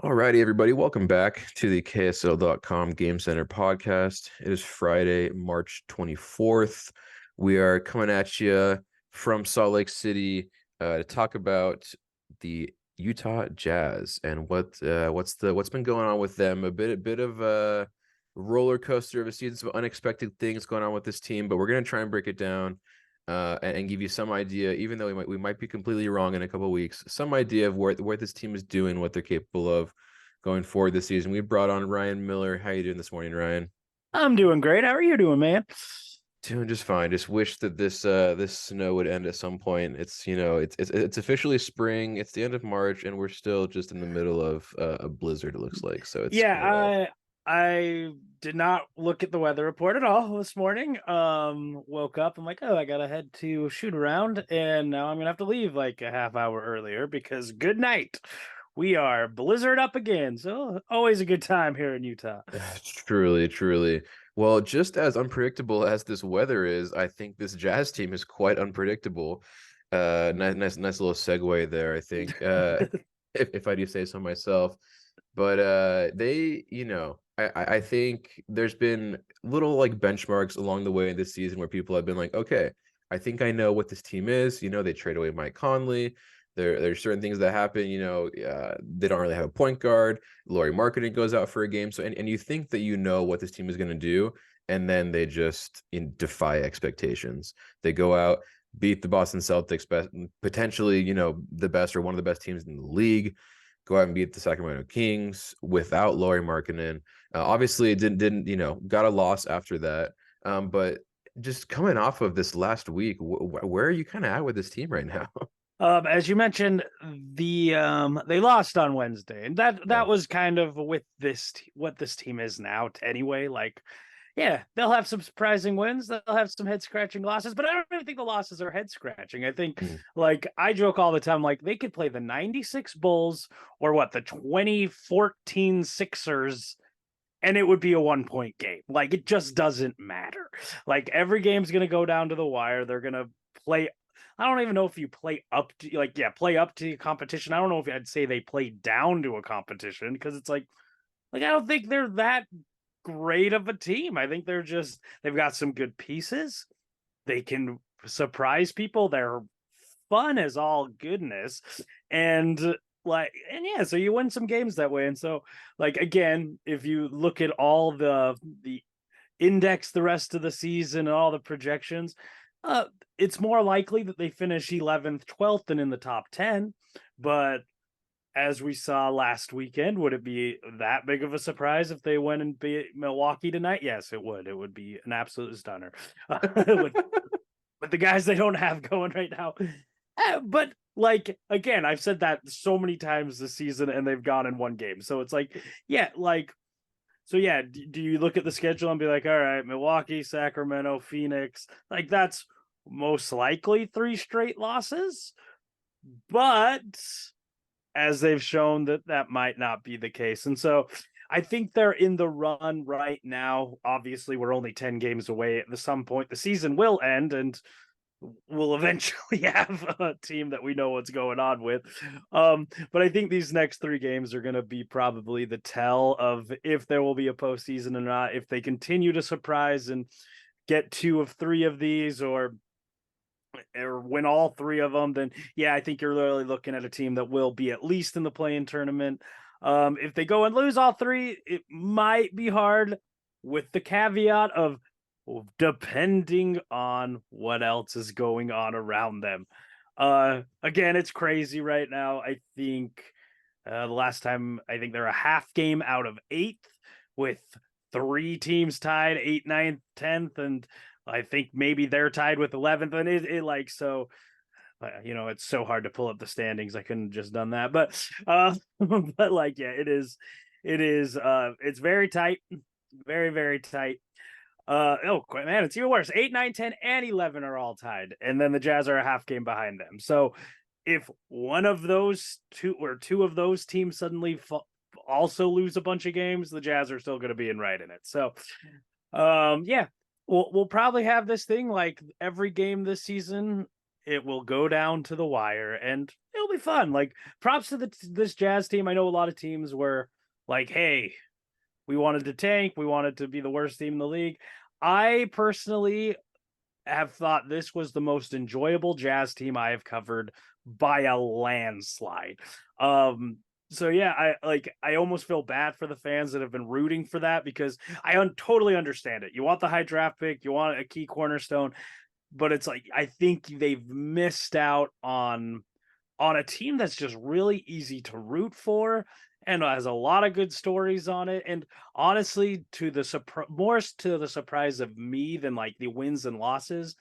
Alrighty, everybody, welcome back to the KSL.com Game Center podcast. It is Friday, March 24th. We are coming at you from Salt Lake City to talk about the Utah Jazz and what's been going on with them. A bit of a roller coaster of a season, some unexpected things going on with this team, but we're gonna try and break it down and give you some idea, even though we might be completely wrong in a couple of weeks, some idea of where this team is doing, what they're capable of going forward this season. We brought on Ryan Miller. How you doing this morning, Ryan? I'm doing great. How are you doing, man? Doing just fine. Just wish that this snow would end at some point. It's officially spring. It's the end of March, and we're still just in the middle of a blizzard. It looks like so. It's kind of rough. I did not look at the weather report at all this morning. Woke up. I'm like, oh, I gotta head to shoot around, and now I'm gonna have to leave like a half hour earlier because good night. We are blizzard up again. So always a good time here in Utah. Truly, truly. Well, just as unpredictable as this weather is, I think this Jazz team is quite unpredictable. Nice little segue there, I think. If I do say so myself. But I think there's been little like benchmarks along the way in this season where people have been like, okay, I think I know what this team is. They trade away Mike Conley. There's certain things that happen. They don't really have a point guard. Lauri Markkanen goes out for a game. So and you think that you know what this team is going to do, and then they just defy expectations. They go out, beat the Boston Celtics, potentially, the best or one of the best teams in the league. Go out and beat the Sacramento Kings without Lauri Markkanen. Obviously, it didn't got a loss after that. But just coming off of this last week, where are you kind of at with this team right now? As you mentioned, they lost on Wednesday, and that Yeah. that was kind of with what this team is now anyway. Like, yeah, they'll have some surprising wins, they'll have some head scratching losses, but I don't even think the losses are head scratching. I think, Mm. like, I joke all the time, like they could play the '96 Bulls or the 2014 Sixers, and it would be a 1 point game. Like, it just doesn't matter. Like, every game's gonna go down to the wire. They're gonna play. I don't even know if you play up to play up to the competition. I don't know if I'd say they play down to a competition because it's like I don't think they're that great of a team. I think they've got some good pieces. They can surprise people. They're fun as all goodness. And yeah, so you win some games that way. And so, like, again, if you look at all the index the rest of the season and all the projections, uh, it's more likely that they finish 11th, 12th, than in the top 10. But as we saw last weekend, would it be that big of a surprise if they went and beat Milwaukee tonight? Yes, it would. It would be an absolute stunner with, with the guys they don't have going right now. But like, again, I've said that so many times this season, and they've gone in one game. So it's like, yeah, like, so yeah. Do you look at the schedule and be like, all right, Milwaukee, Sacramento, Phoenix, like that's most likely three straight losses, but as they've shown that might not be the case. And so I think they're in the run right now. Obviously, we're only 10 games away. At some point, the season will end, and we'll eventually have a team that we know what's going on with. But I think these next three games are going to be probably the tell of if there will be a postseason or not. If they continue to surprise and get two of three of these, or win all three of them, then yeah, I think you're really looking at a team that will be at least in the play-in tournament. If they go and lose all three, it might be hard, with the caveat of depending on what else is going on around them. Again, it's crazy right now. I think the last time, I think they're a half game out of eighth, with three teams tied, 8th, 9th, 10th, and I think maybe they're tied with 11th. And it like, so it's so hard to pull up the standings. I couldn't have just done that, but but like, yeah, it's very tight, very, very tight. Oh man, it's even worse. 8, 9, 10, and 11 are all tied, and then the Jazz are a half game behind them. So if one of those two, or two of those teams, suddenly also lose a bunch of games, the Jazz are still going to be right in it. So yeah, we'll probably have this thing like every game this season. It will go down to the wire, and it'll be fun. Like, props to this Jazz team. I know a lot of teams were like, hey, we wanted to tank, we wanted to be the worst team in the league. I personally have thought this was the most enjoyable Jazz team I have covered by a landslide. So yeah, I almost feel bad for the fans that have been rooting for that, because I totally understand it. You want the high draft pick, you want a key cornerstone, but it's like I think they've missed out on a team that's just really easy to root for and has a lot of good stories on it. And honestly, more to the surprise of me than like the wins and losses,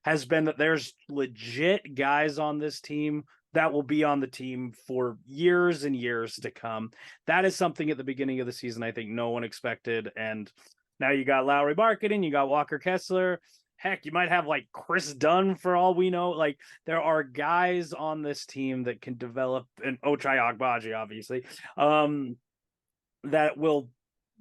has been that there's legit guys on this team that will be on the team for years and years to come. That is something at the beginning of the season I think no one expected. And now you got Lowry Marketing, you got Walker Kessler. Heck, you might have like Chris Dunn for all we know. Like, there are guys on this team that can develop, and Ochai Agbaji, obviously, that will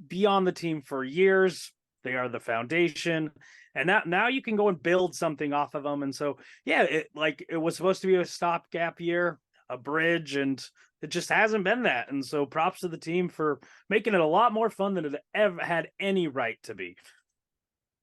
be on the team for years. They are the foundation, and now you can go and build something off of them. And so, yeah, it was supposed to be a stopgap year, a bridge, and it just hasn't been that. And so, props to the team for making it a lot more fun than it ever had any right to be.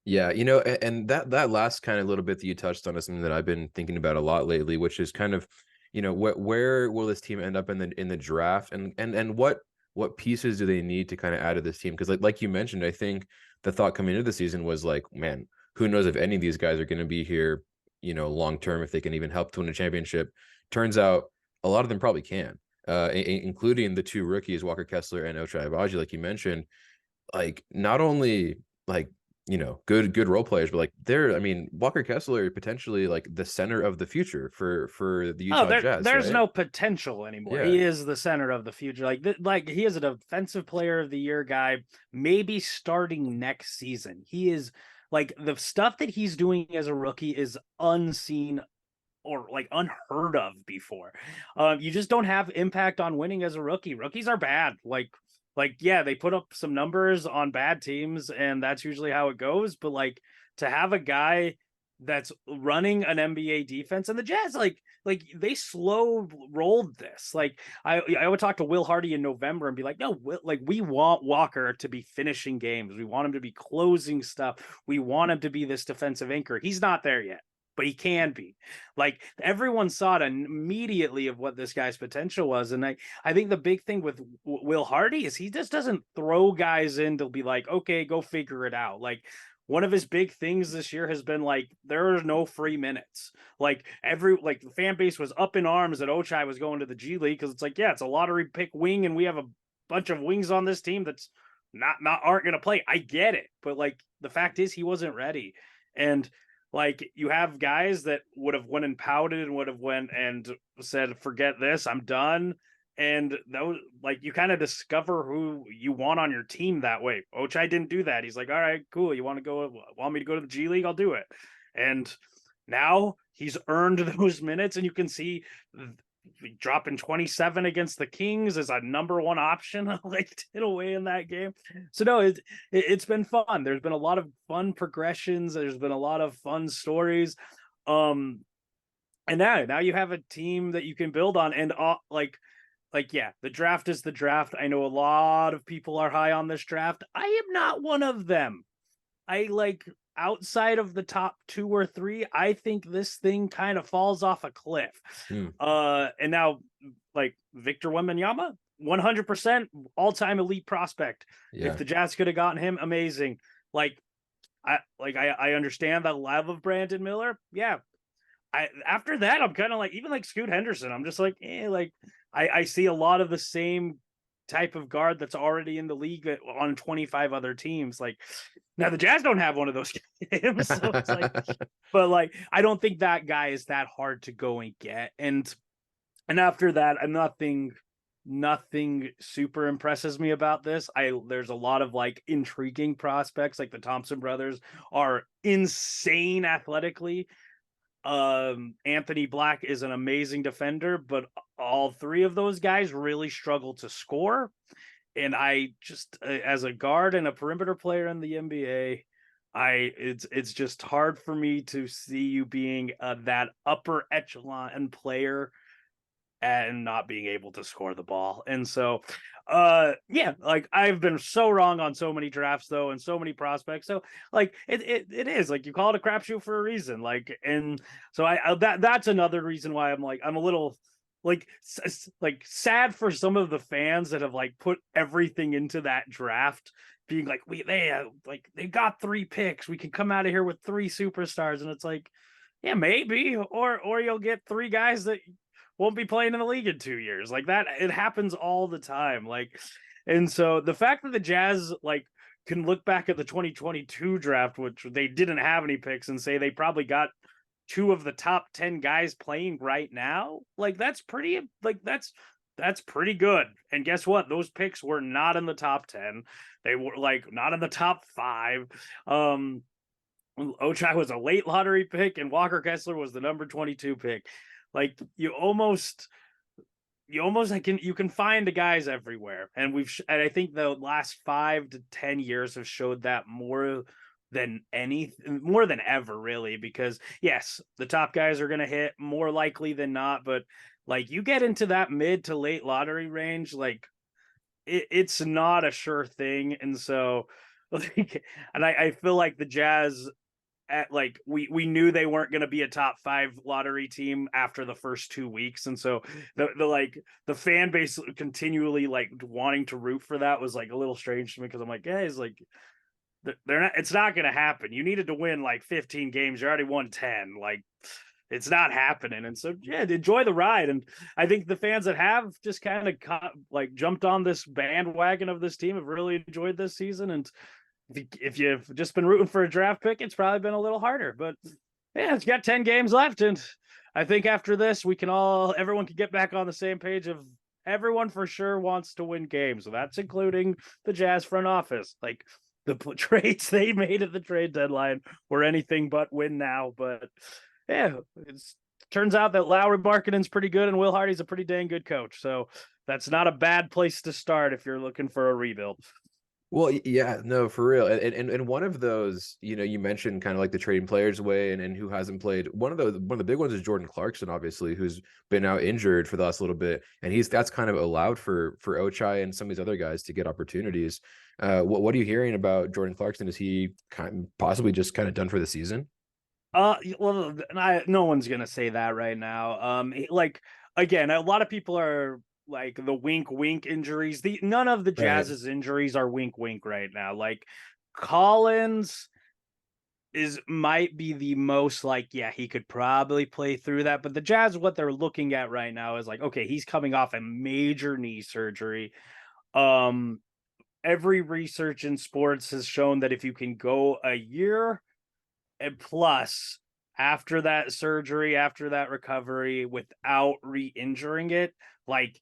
Yeah, you know, and that last kind of little bit that you touched on is something that I've been thinking about a lot lately, which is kind of, you know, where will this team end up in the draft, and what pieces do they need to kind of add to this team? Because like you mentioned, I think the thought coming into the season was like, man, who knows if any of these guys are going to be here, you know, long term, if they can even help to win a championship. Turns out a lot of them probably can, including the two rookies, Walker Kessler and Ochai Agbaji, like you mentioned. Like, not only like, you know, good role players, but like I mean, Walker Kessler potentially like the center of the future for the Utah Jazz, there's right? no potential anymore. Yeah. He is the center of the future. Like he is a defensive player of the year guy, maybe starting next season. He is like, the stuff that he's doing as a rookie is unseen or like unheard of before. You just don't have impact on winning as a rookie. Rookies are bad. Like yeah, they put up some numbers on bad teams, and that's usually how it goes. But like, to have a guy that's running an NBA defense, and the Jazz like they slow rolled this. Like, I would talk to Will Hardy in November and be like, no, like, we want Walker to be finishing games. We want him to be closing stuff. We want him to be this defensive anchor. He's not there yet, but he can be. Like, everyone saw it immediately of what this guy's potential was. And I think the big thing with Will Hardy is he just doesn't throw guys in to be like, okay, go figure it out. Like, one of his big things this year has been like, there are no free minutes. Like, the fan base was up in arms that Ochai was going to the G League, because it's like, yeah, it's a lottery pick wing, and we have a bunch of wings on this team that's not aren't gonna play. I get it, but like, the fact is he wasn't ready. And like, you have guys that would have went and pouted and would have went and said, forget this, I'm done. And those, like, you kind of discover who you want on your team that way. Ochai didn't do that. He's like, all right, cool. You want me to go to the G League? I'll do it. And now he's earned those minutes, and you can see dropping 27 against the Kings as a number one option, like, did away in that game. So no, it's been fun. There's been a lot of fun progressions. There's been a lot of fun stories. And now you have a team that you can build on. And yeah, the draft is the draft. I know a lot of people are high on this draft. I am not one of them. I like, outside of the top 2 or 3, I think this thing kind of falls off a cliff. And now, like, Victor Wembanyama, 100% all-time elite prospect. Yeah. If the Jazz could have gotten him, amazing. I understand the love of Brandon Miller. Yeah. After that, I'm kind of like, even like Scoot Henderson, I'm just like, I see a lot of the same type of guard that's already in the league on 25 other teams. Like, now the Jazz don't have one of those games, so it's like, but like, I don't think that guy is that hard to go and get. And after that, nothing super impresses me about this. There's a lot of like intriguing prospects. Like, the Thompson brothers are insane athletically. Anthony Black is an amazing defender, but all 3 of those guys really struggle to score. And I just, as a guard and a perimeter player in the NBA, it's just hard for me to see you being that upper echelon player and not being able to score the ball. And so yeah, like I've been so wrong on so many drafts though, and so many prospects. So like it is like you call it a crapshoot for a reason. Like, and so that's another reason why I'm a little like sad for some of the fans that have like put everything into that draft, being like they got 3 picks, we can come out of here with 3 superstars. And it's like, yeah, maybe, or you'll get 3 guys that won't be playing in the league in 2 years. Like that, it happens all the time. Like, and so the fact that the Jazz like can look back at the 2022 draft, which they didn't have any picks, and say they probably got 2 of the top 10 guys playing right now, like that's pretty, like that's pretty good. And guess what? Those picks were not in the top 10. They were like not in the top 5. Ochai was a late lottery pick, and Walker Kessler was the number 22 pick. Like you can find the guys everywhere, and and I think the last 5 to 10 years have showed that more than ever, really. Because yes, the top guys are going to hit more likely than not, but like you get into that mid to late lottery range, like it's not a sure thing. And so like, and I feel like the Jazz, at like we knew they weren't going to be a top 5 lottery team after the first 2 weeks. And so the fan base continually like wanting to root for that was like a little strange to me, because I'm like, guys, like they're not, it's not going to happen. You needed to win like 15 games, you already won 10. Like it's not happening. And so yeah, enjoy the ride. And I think the fans that have just kind of like jumped on this bandwagon of this team have really enjoyed this season. And if you've just been rooting for a draft pick, it's probably been a little harder. But yeah, it's got 10 games left, and I think after this, everyone can get back on the same page of everyone for sure wants to win games. So that's including the Jazz front office. Like the trades they made at the trade deadline were anything but win now. But yeah, turns out that Lauri Markkanen's pretty good, and Will Hardy's a pretty dang good coach. So that's not a bad place to start if you're looking for a rebuild. Well, yeah, no, for real. And one of those, you mentioned kind of like the trading players way and who hasn't played. One of the big ones is Jordan Clarkson, obviously, who's been out injured for the last little bit. And that's kind of allowed for Ochai and some of these other guys to get opportunities. What are you hearing about Jordan Clarkson? Is he possibly just kind of done for the season? Well, no one's gonna say that right now. Like again, a lot of people are like the wink wink injuries. None of the Jazz's injuries are wink wink right now. Like Collins might be the most like, yeah, he could probably play through that. But the Jazz, what they're looking at right now is like, okay, he's coming off a major knee surgery. Every research in sports has shown that if you can go a year and plus after that surgery, after that recovery, without re-injuring it, like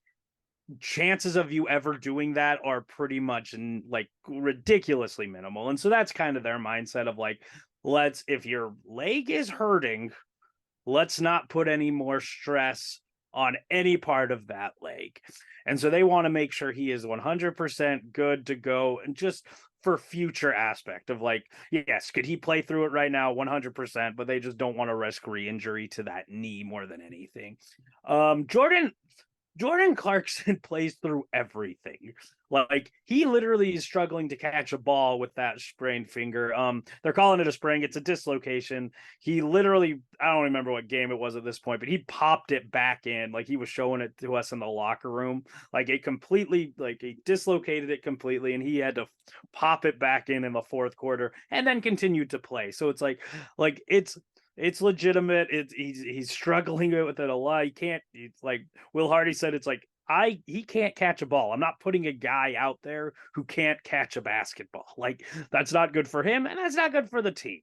chances of you ever doing that are pretty much like ridiculously minimal. And so that's kind of their mindset of like, if your leg is hurting, let's not put any more stress on any part of that leg. And so they want to make sure he is 100% good to go, and just for future aspect of like, yes, could he play through it right now? 100%, but they just don't want to risk re-injury to that knee more than anything. Jordan Clarkson plays through everything. Like he literally is struggling to catch a ball with that sprained finger. They're calling it a sprain. It's a dislocation. He literally, I don't remember what game it was at this point, but he popped it back in. Like he was showing it to us in the locker room. Like he dislocated it completely, and he had to pop it back in the 4th quarter and then continued to play. So it's like it's legitimate. He's struggling with it a lot. It's like Will Hardy said, it's like he can't catch a ball. I'm not putting a guy out there who can't catch a basketball. Like that's not good for him, and that's not good for the team.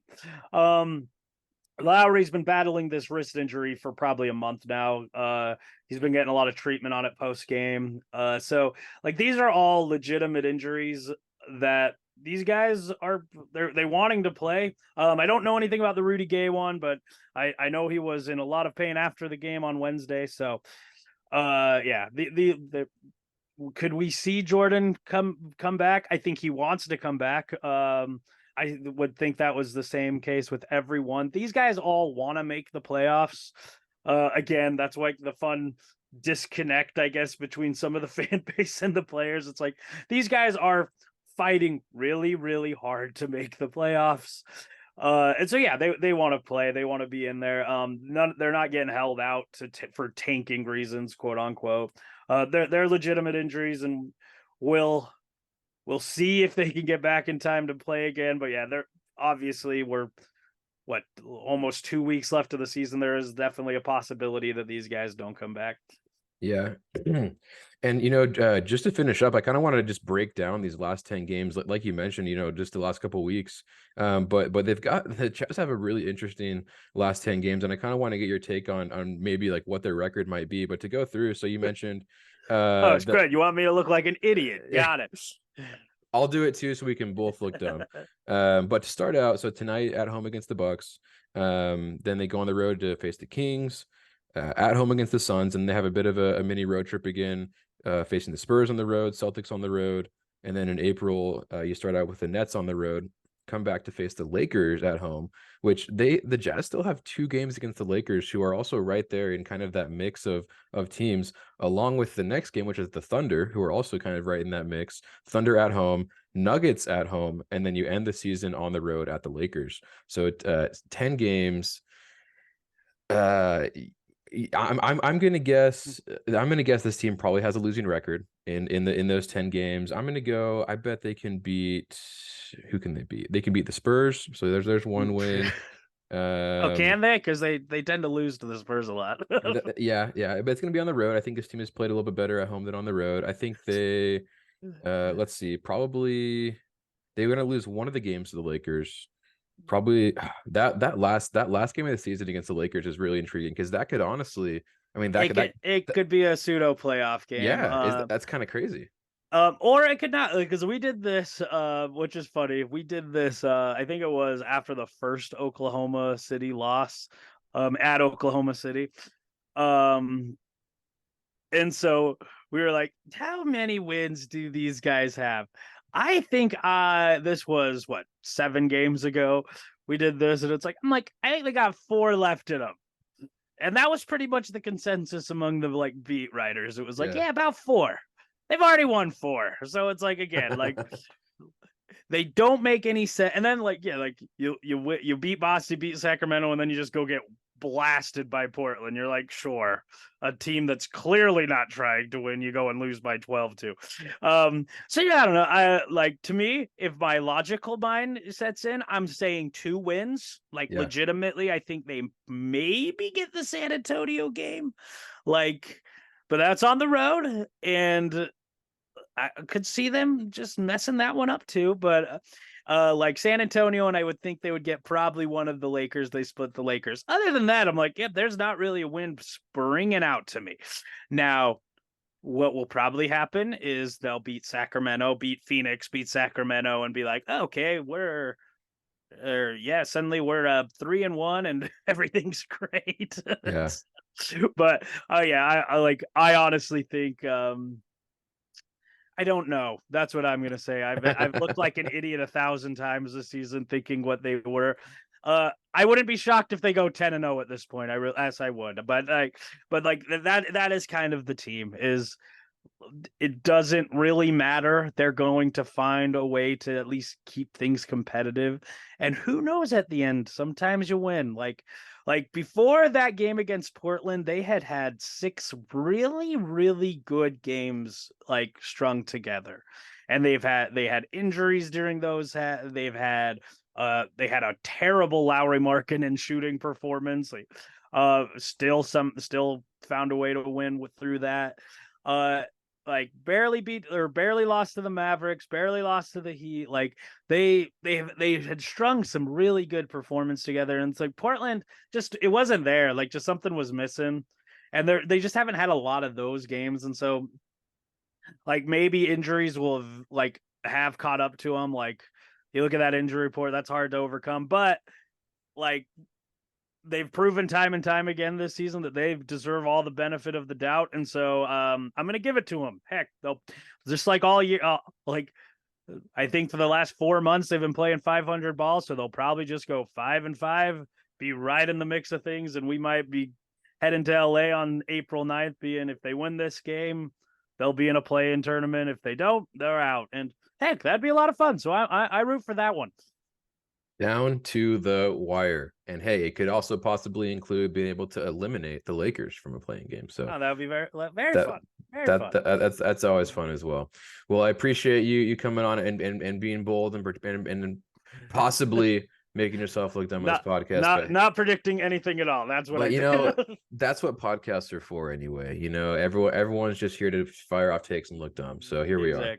Lauri's been battling this wrist injury for probably a month now. He's been getting a lot of treatment on it post game. So like these are all legitimate injuries that these guys are they wanting to play. I don't know anything about the Rudy Gay one, but I know he was in a lot of pain after the game on Wednesday. So yeah, could we see Jordan come back? I think he wants to come back. I would think that was the same case with everyone. These guys all want to make the playoffs. Again, that's like the fun disconnect, I guess, between some of the fan base and the players. It's like these guys are fighting really, really hard to make the playoffs. And so yeah, they want to play, they want to be in there. They're not getting held out for tanking reasons, quote unquote. They're legitimate injuries, and we'll see if they can get back in time to play again. But yeah, they're obviously we're what almost 2 weeks left of the season. There is definitely a possibility that these guys don't come back. Yeah. And, just to finish up, I kind of want to just break down these last 10 games, like you mentioned, just the last couple of weeks. But they've got the Jazz have a really interesting last 10 games, and I kind of want to get your take on maybe like what their record might be. But to go through, so you mentioned Oh, it's good. You want me to look like an idiot? Got it. I'll do it too, so we can both look dumb. But to start out, so tonight at home against the Bucks, then they go on the road to face the Kings, at home against the Suns, and they have a bit of a mini road trip again, facing the Spurs on the road, Celtics on the road, and then in April, you start out with the Nets on the road, come back to face the Lakers at home, which the Jazz still have 2 games against the Lakers, who are also right there in kind of that mix of teams, along with the next game, which is the Thunder, who are also kind of right in that mix. Thunder at home, Nuggets at home, and then you end the season on the road at the Lakers. So 10 games. I'm gonna guess this team probably has a losing record in those 10 games. I'm gonna go. I bet they can beat. Who can they beat? They can beat the Spurs. So there's one win. Oh, can they? Because they tend to lose to the Spurs a lot. Yeah, but it's gonna be on the road. I think this team has played a little bit better at home than on the road. I think they let's see, probably they're gonna lose one of the games to the Lakers. Probably that last game of the season against the Lakers is really intriguing, because that could honestly, I mean, it could be a pseudo playoff game. Yeah, that's kind of crazy. Or it could not, because we did this, which is funny. We did this, I think it was after the first Oklahoma City loss, at Oklahoma City. And so we were like, how many wins do these guys have? I think this was 7 games ago. We did this, and it's like, I'm like, I think they got 4 left in them. And that was pretty much the consensus among the beat writers. It was like, yeah, about 4. They've already won 4. So it's like, again, they don't make any sense. And then you beat Boston, beat Sacramento, and then you just go get blasted by Portland. You're like, sure, a team that's clearly not trying to win, you go and lose by 12 too. So yeah, I don't know. To me, if my logical mind sets in, I'm saying 2 wins. Legitimately, I think they maybe get the San Antonio game. But that's on the road, and I could see them just messing that one up too. But San Antonio, and I would think they would get probably one of the Lakers. They split the Lakers. Other than that, I'm like, yeah, there's not really a win springing out to me. Now, what will probably happen is they'll beat Sacramento, beat Phoenix, beat Sacramento, and be like, oh, okay, suddenly we're 3-1 and everything's great. Yeah. But I honestly think I don't know. That's what I'm gonna say. I've looked like an idiot 1,000 times this season, thinking what they were. I wouldn't be shocked if they go 10-0 at this point. I would, but that is kind of the team. It doesn't really matter. They're going to find a way to at least keep things competitive, and who knows at the end? Sometimes you win. Like before that game against Portland, they had 6 really, really good games strung together, and they had injuries during those. They had a terrible Lauri Markkanen shooting performance. Still found a way to win through that. Barely lost to the Mavericks, barely lost to the Heat. They had strung some really good performance together, and it's like Portland it wasn't there. Just something was missing, and they just haven't had a lot of those games, and so maybe injuries will have caught up to them. You look at that injury report, that's hard to overcome, but they've proven time and time again this season that they deserve all the benefit of the doubt. And so I'm going to give it to them. Heck, they'll just all year, I think for the last 4 months, they've been playing 500 balls. So they'll probably just go 5-5, be right in the mix of things. And we might be heading to LA on April 9th, being if they win this game, they'll be in a play-in tournament. If they don't, they're out. And heck, that'd be a lot of fun. So I root for that one. Down to the wire. And hey, it could also possibly include being able to eliminate the Lakers from a playing game. So that would be very fun. Very fun. That's always fun as well. Well, I appreciate you coming on and being bold and possibly making yourself look dumb on this podcast. Not predicting anything at all. That's what that's what podcasts are for anyway. Everyone's just here to fire off takes and look dumb. So here we are.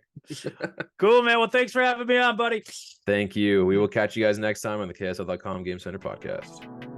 Cool, man. Well, thanks for having me on, buddy. Thank you. We will catch you guys next time on the KSL.com Game Center podcast.